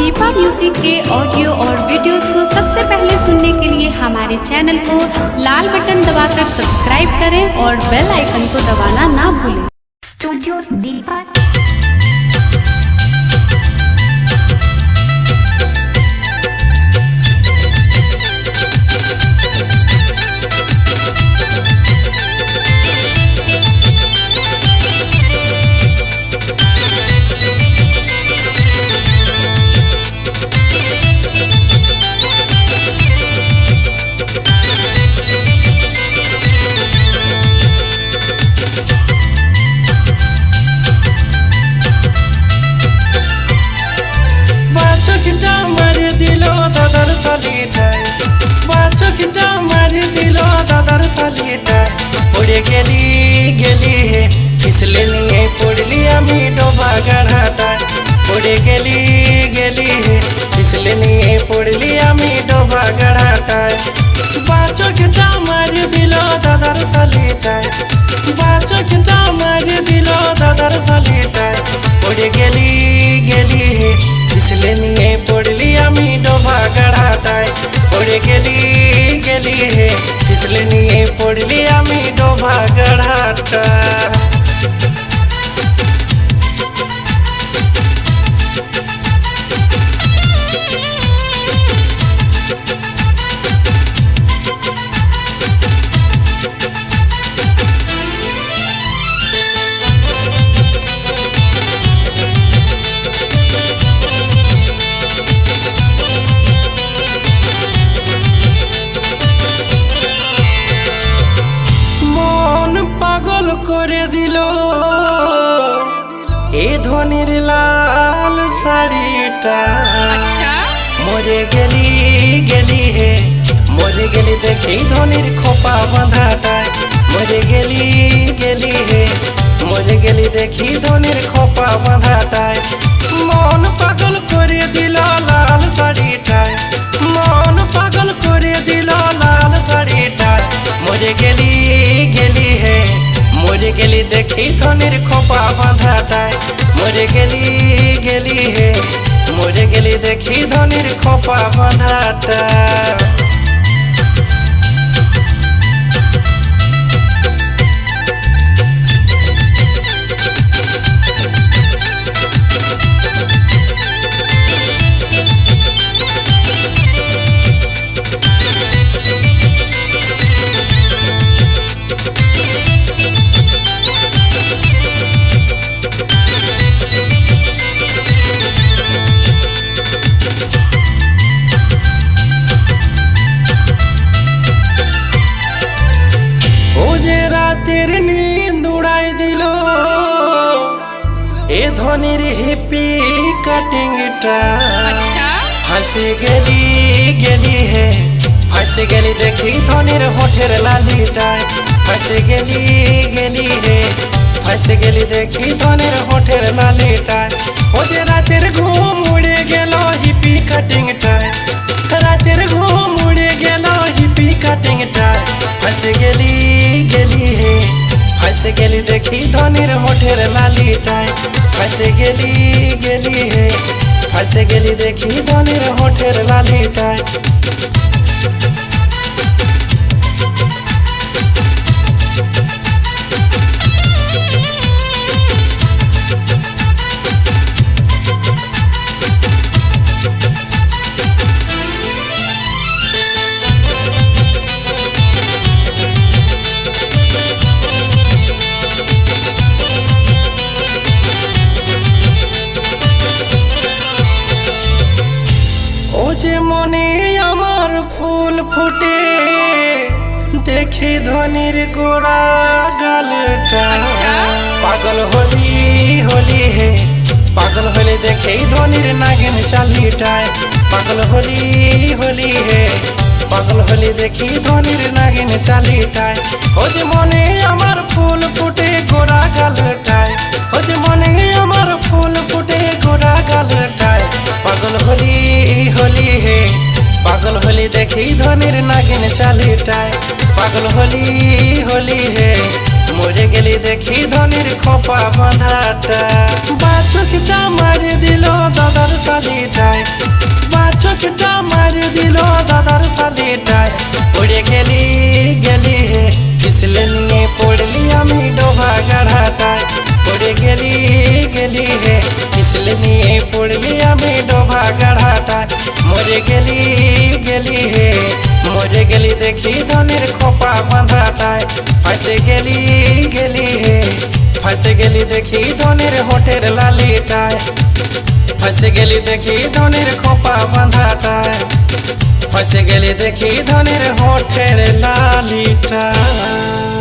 Deepa music के audio और videos को सबसे पहले सुनने के लिए हमारे चैनल को लाल बटन दबाकर सब्सक्राइब करें और बेल आइकन को दबाना ना भूलें। स्टूडियो दीपा। पड़े गेली गेली हे इसले निये पड़ली आमी डोबा गढ़ाटा पड़े गेली गेली हे इसले निये पड़ली आमी डोबा गढ़ाटा बाचो घंटा मार दिलो दादार सालिटा बाचो घंटा मार दिलो दादार सालिटा पड़े गेली गेली हे इसले निये पड़ली आमी डोबा गढ़ाटा पड़े गेली गेली हे इसले निये पड़ली आमी डोबा गढ़ाटा। করে দিল এই ধনির লাল শাড়িটা মরে গেলি গেলি হে মরে গেলি দেখি ধনির খোপা বাঁধাটা মরে গেলি গেলি হে মরে গেলি দেখি ধনির খোপা বাঁধাটায় মন পাগল করে দিল লাল শাড়িটায় মন পাগল করে দিল লাল শাড়িটায় মরে গেলি গেলি হে মরে গেলি দেখি ধনির খোপা বাঁধাটায় মরে গেলি গেলি হে মরে গেলি দেখি ধনির খোপা বাঁধাটা। ধনির হিপি কাটিংটা ফাঁসে গেলি গেলি হে ফাঁসে গেলি দেখি ধনির হোঠের লালিটায় ফাঁসে গেলি গেলি হে ফাঁসে গেলি দেখি ধনির হোঠের লালিটায় ও যে রাতের ঘুম উড়ে গেল হিপি কাটিংটায় রাতের ঘুম উড়ে গেল হিপি কাটিংটায় ফাঁসে গেলি গেলি হে ফাঁসে গেলি দেখি ধনির হোঠের লালিটায় ফাঁসে গেলি গেলি হে ফাঁসে গেলি দেখি ধনির হোঠের লালিটায়। মনে আমার ফুল ফুটে দেখি ধনির গোড়া গালটা পাগল হলি হলি হে পাগল হলে দেখি ধনির নাগিন চালিটায় পাগল হলি হলি হে পাগল হলি দেখি ধনির নাগিন চালিটায় ও যে মনে আমার ফুল ফুটে গোড়া গালটায় ও যে মনে আমার ফুল ফুটে গোড়া গালটায় পাগল হলি হলি হে পাগল হলি দেখি ধনির নাগিন চালিটায় পাগল হলি হলি হে মরে গেলি দেখি ধনির খোপা বাঁধাটা বাচকটা মারি দিল দাদার শালিটায় শালিটায় পড়ে গেলি গেলি হে পিছলে নিয়ে পড়লি আমি ডোবা গাড়াটায় পড়ে গেলি গেলি হে পিছলে নিয়ে পড়লি আমি ডোবা গাড়াটায় মরে গেলি গেলি হে মরে গেলি দেখি ধনের খোপা বাঁধাটায় ফাঁসে গেলি গেলি হে ফাঁসে গেলি দেখি ধনের হোটের লালিটায় ফাঁসে গেলি দেখি ধনের খোপা বাঁধাটায় ফাঁসে গেলি দেখি ধনের হোটের লালিটায়।